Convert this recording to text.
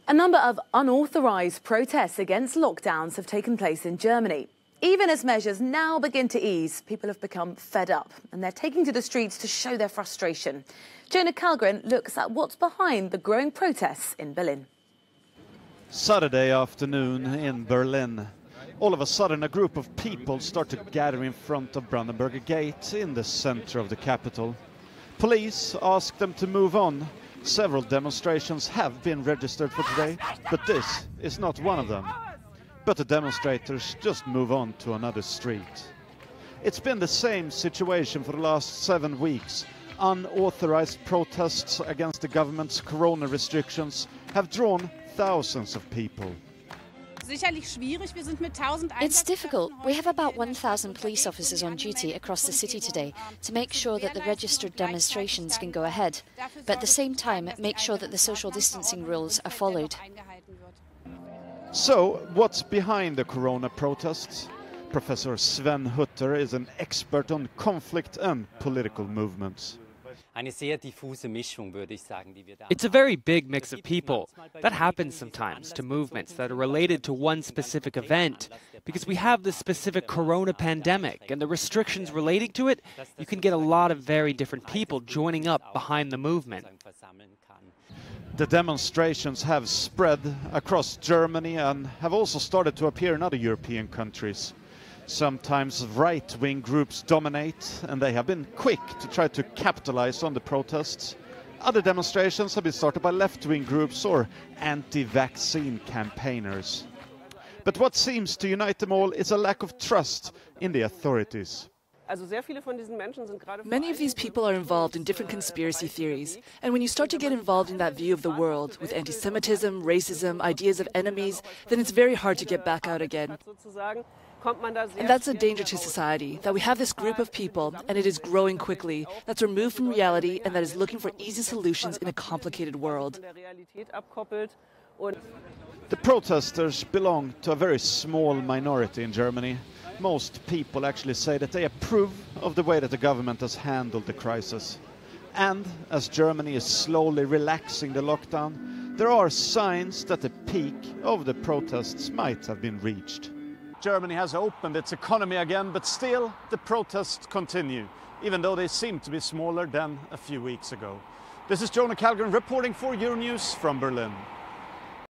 A number of unauthorised protests against lockdowns have taken place in Germany. Even as measures now begin to ease, people have become fed up and they're taking to the streets to show their frustration. Jonah Kalgren looks at what's behind the growing protests in Berlin. Saturday afternoon in Berlin. All of a sudden a group of people start to gather in front of Brandenburger Gate in the center of the capital. Police ask them to move on. Several demonstrations have been registered for today, but this is not one of them. But the demonstrators just move on to another street. It's been the same situation for the last 7 weeks. Unauthorized protests against the government's corona restrictions have drawn thousands of people. It's difficult. We have about 1,000 police officers on duty across the city today to make sure that the registered demonstrations can go ahead, but at the same time make sure that the social distancing rules are followed. So, what's behind the corona protests? Professor Sven Hutter is an expert on conflict and political movements. It's a very big mix of people. That happens sometimes to movements that are related to one specific event. Because we have this specific corona pandemic and the restrictions relating to it, you can get a lot of very different people joining up behind the movement. The demonstrations have spread across Germany and have also started to appear in other European countries. Sometimes right-wing groups dominate, and they have been quick to try to capitalize on the protests. Other demonstrations have been started by left-wing groups or anti-vaccine campaigners. But what seems to unite them all is a lack of trust in the authorities. Many of these people are involved in different conspiracy theories, and when you start to get involved in that view of the world, with anti-Semitism, racism, ideas of enemies, then it's very hard to get back out again. And that's a danger to society, that we have this group of people, and it is growing quickly, that's removed from reality and that is looking for easy solutions in a complicated world. The protesters belong to a very small minority in Germany. Most people actually say that they approve of the way that the government has handled the crisis. And as Germany is slowly relaxing the lockdown, there are signs that the peak of the protests might have been reached. Germany has opened its economy again, but still the protests continue, even though they seem to be smaller than a few weeks ago. This is Jonah Kalgren reporting for Euronews from Berlin.